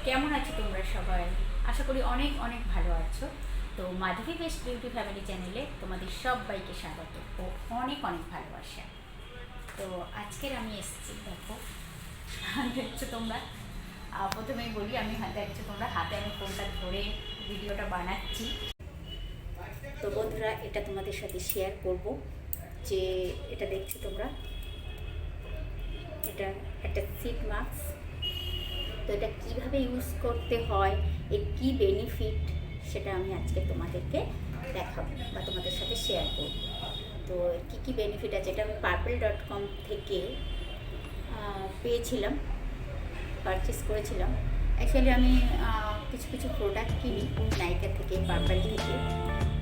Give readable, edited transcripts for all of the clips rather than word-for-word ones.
কেমন আছো তোমরা সবাই? আশা করি অনেক অনেক ভালো আছো। তো মাধবী বেস্ট বিউটি ফ্যামিলি চ্যানেলে তোমাদের সবাইকে স্বাগত ও অনেক অনেক ভালোবাসা। তো আজকের আমি এসেছি, দেখো দেখছো তোমরা, প্রথমেই বলি আমি দেখছো তোমরা হাতে আমি ফোনটা ধরে ভিডিওটা বানাচ্ছি। তো বন্ধুরা, এটা তোমাদের সাথে শেয়ার করব যে এটা দেখছো তোমরা, এটা একটা সিট মাস্ক। তো এটা কীভাবে ইউজ করতে হয়, এর কী বেনিফিট, সেটা আমি আজকে তোমাদেরকে দেখাবো বা তোমাদের সাথে শেয়ার করব। তো কী কী বেনিফিট আছে, এটা আমি purple.com থেকে পেয়েছিলাম, পারচেস করেছিলাম। অ্যাকচুয়ালি আমি কিছু কিছু প্রোডাক্ট কিনি নাইকা থেকে, পার্পল থেকে।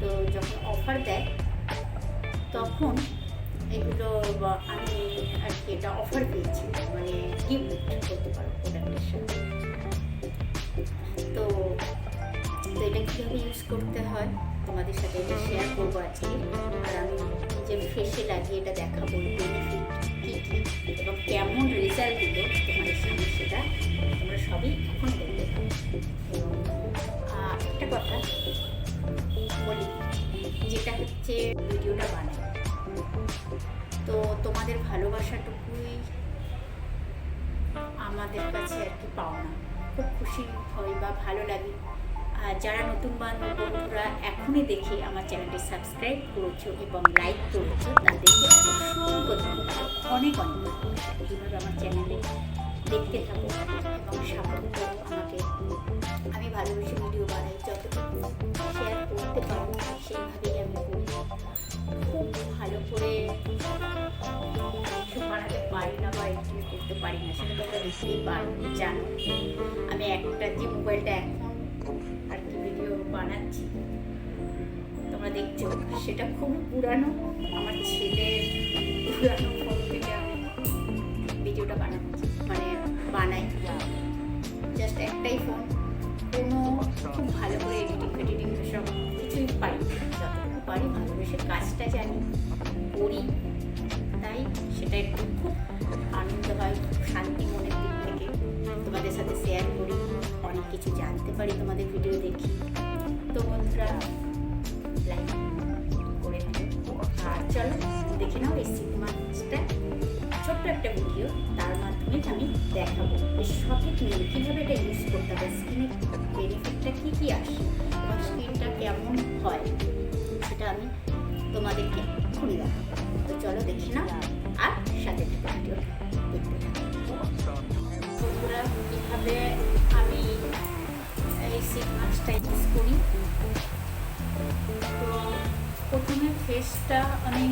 তো যখন অফার দেয় তখন এগুলো আমি আর কি এটা অফার পেয়েছি, মানে গিফট করতে পারো প্রোডাক্টের সাথে। তো এটা কীভাবে ইউজ করতে হয় তোমাদের সাথে এটা শেয়ার করবো আজকে। আর আমি যে ফেসে লাগিয়ে এটা দেখাবো বেনিফিট কী কী এবং কেমন রেজাল্ট দিল তোমাদের সামনে, সেটা তোমরা সবই এখন দেখতে পাবে। একটা কথা বলি, যেটা হচ্ছে ভিডিওটা বানাই, তো তোমাদের ভালোবাসাটুকুই আমাদের কাছে আর কি পাওনা। খুব খুশি হই বা ভালো লাগে। যারা নতুন বন্ধুরা এখনই দেখে আমার চ্যানেলটি সাবস্ক্রাইব করেছো এবং লাইক করেছো, তাদেরকে অসংখ্য ধন্যবাদ, অনেক অনেক ভালোবাসা। যেভাবে আমার চ্যানেলে দেখতে থাকো এবং সাপোর্ট করো আমাকে। আমি ভালোবেসে ভিডিও বানাই, যতটুকু শেয়ার করতে পারো সেইভাবেই আমি করি। খুব ভালো করে কিছু বানাতে পারি না বা এডিটিং করতে পারি না, সেটা তোমরা দেখতেই পারো, জানো। আমি একটা যে মোবাইলটা এখন আর কি ভিডিও বানাচ্ছি তোমরা দেখছো, সেটা খুবই পুরানো। আমার ছেলের পুরানো ফোন থেকে আমি ভিডিওটা বানাচ্ছি, মানে বানাই। জাস্ট একটাই ফোন, কোনো খুব ভালো করে এডিটিং সব কিছুই পারি, যতটুকু পারি ভালোবেসে কাজটা জানি, করি, তাই সেটা একটু খুব আনন্দ হয়, খুব শান্তি মনের দিক থেকে তোমাদের সাথে শেয়ার করি, অনেক কিছু জানতে পারি তোমাদের ভিডিও দেখি। তো বন্ধুরা, লাইক করে দিও। আর চলো দেখে নাও এই সিট মাস্কটা, ছোট্ট একটা ভিডিও, তার মাধ্যমে আমি দেখাবো এই সঠিক নিয়ে কীভাবে এটা ইউজ করতে হবে, স্কিনের বেনিফিটটা কী কী আসে এবং স্কিনটা কেমন হয়, সেটা আমি তোমাদেরকে এক্ষুনি দেখাবো। তো চলো দেখে নাও আর সাথে ভিডিও দেখতে থাকো। বন্ধুরা, কীভাবে আমি এই সিট মাস্কটা ইউজ করি, তো প্রথমে ফেসটা আমি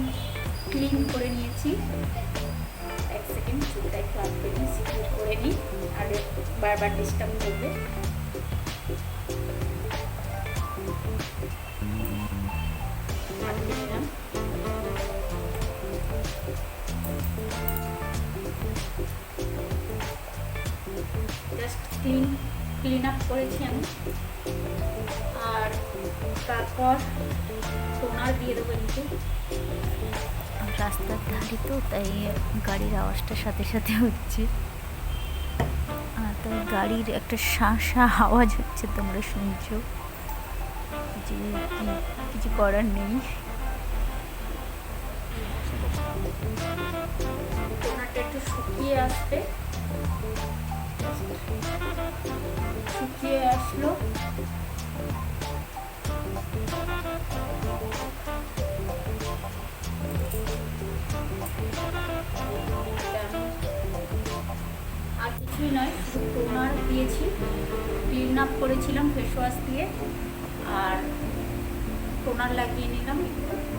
ক্লিন করে নিয়েছি। এক সেকেন্ড চুলটা একটু আটকে নিই, সিকিউর করে নিই, আর বারবার ডিস্টার্ব করবে। আটকে নিলাম। জাস্ট ক্লিন আপ করেছি আমি। আর তারপর টোনার দিয়ে দেবো একটু। রাস্তার ধারে তো, তাই গাড়ির আওয়াজটার সাথে সাথে হচ্ছে, তাই গাড়ির একটা শাঁসা আওয়াজ হচ্ছে, তোমরা শুনছো, যে কিছু করার নেই। টোনারটা একটু শুকিয়ে আসবে, শুকিয়ে আসলো। আর কিছুই নয়, শুধু টোনার দিয়েছি, ক্লিন আপ করেছিলাম ফেস ওয়াশ দিয়ে, আর টোনার লাগিয়ে নিলাম,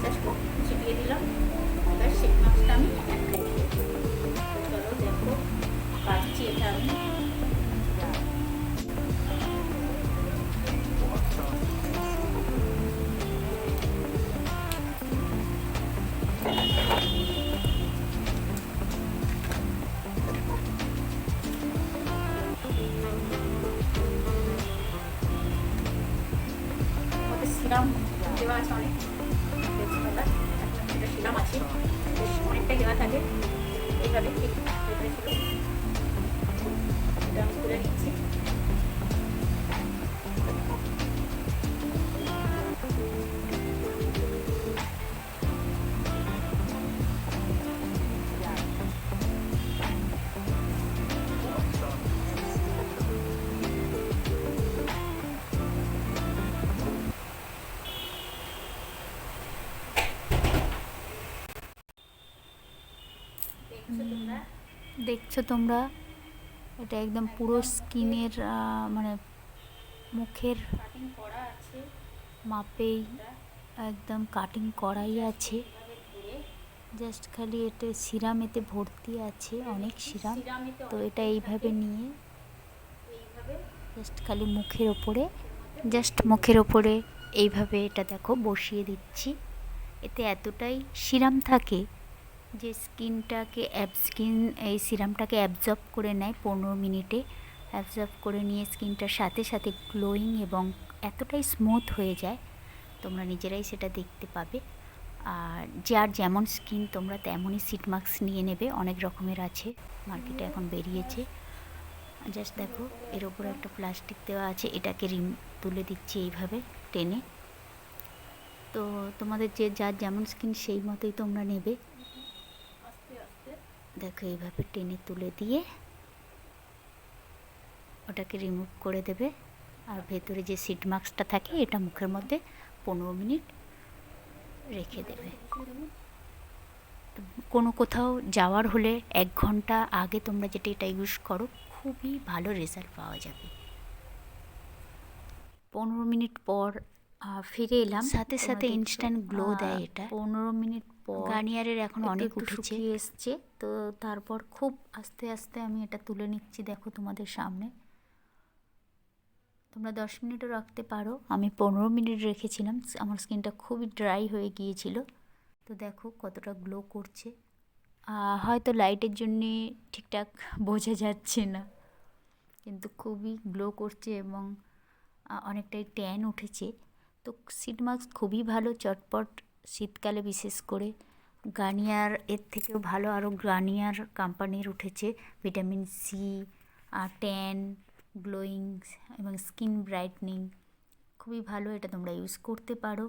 জাস্ট ছিটিয়ে দিলাম। এবার সিট মাস্কটা আমি অ্যাপ্লাই করব। চলো দেখো কাটছি এটা আমি। সিরাম দেওয়া আছে অনেক, একটা সিরাম আছে, বেশ অনেকটা দেওয়া থাকে। এইভাবে ঠিক ছিল, এটা আমি তুলে নিচ্ছি। দেখছো তোমরা, এটা একদম পুরো স্কিনের মানে মুখের কাটিং করা আছে, মাপেই একদম কাটিং করাই আছে। এভাবে ধরে জাস্ট খালি এতে সিরাম এতে ভর্তি আছে, অনেক সিরাম। সিরামিতে তো এটা অনেকটাই এইভাবে থাকে, নিয়ে এইভাবে জাস্ট খালি মুখের ওপরে, মুখের মধ্যে জাস্ট বসিয়ে মুখের দেবো। ওপরে এইভাবে এটা দেখো বসিয়ে দিচ্ছি। এতে এতটাই সিরাম থাকে যে স্কিন এই সিরামটাকে অ্যাবজর্ব করে নেয় 15 মিনিটে। অ্যাবজর্ব করে নিয়ে স্কিনটার সাথে সাথে গ্লোয়িং এবং এতটাই স্মুথ হয়ে যায়, তোমরা নিজেরাই সেটা দেখতে পাবে। আর যার যেমন স্কিন তোমরা তেমনই সিট মাস্ক নিয়ে নেবে, অনেক রকমের আছে, মার্কেটে এখন বেরিয়েছে। জাস্ট দেখো এর ওপরে একটা প্লাস্টিক দেওয়া আছে, এটাকে তুলে দিচ্ছি এইভাবে টেনে। তো তোমাদের যার যেমন স্কিন সেই মতোই তোমরা নেবে। আস্তে আস্তে দেখো এইভাবে টেনে তুলে দিয়ে ওটাকে রিমুভ করে দেবে। আর ভেতরে যে সিট মাস্কটা থাকে এটা মুখের মধ্যে 15 মিনিট রেখে দেবে। কোনো কোথাও যাওয়ার হলে 1 ঘন্টা আগে তোমরা যেটা এটা ইউজ করো, খুবই ভালো রেজাল্ট পাওয়া যাবে। 15 মিনিট পর ফিরে এলাম, সাথে সাথে ইনস্ট্যান্ট গ্লো দেয় এটা। 15 মিনিট পর গার্নিয়ারের এখন অনেক উঠেছে এসছে, তো তারপর খুব আস্তে আস্তে আমি এটা তুলে নিচ্ছি। দেখো তোমাদের সামনে, তোমরা 10 মিনিটও রাখতে পারো, আমি 15 মিনিট রেখেছিলাম, আমার স্কিনটা খুবই ড্রাই হয়ে গিয়েছিল। তো দেখো কতটা গ্লো করছে। হয়তো লাইটের জন্যে ঠিকঠাক বোঝা যাচ্ছে না, কিন্তু খুবই গ্লো করছে এবং অনেকটাই ট্যান উঠেছে। তো সিট মাস্ক খুবই ভালো, চটপট শীতকালে বিশেষ করে। গার্নিয়ার এর থেকেও ভালো আরও গার্নিয়ার কোম্পানির উঠেছে, ভিটামিন সি, ট্যান, গ্লোয়িং এবং স্কিন ব্রাইটনিং, খুবই ভালো, এটা তোমরা ইউজ করতে পারো।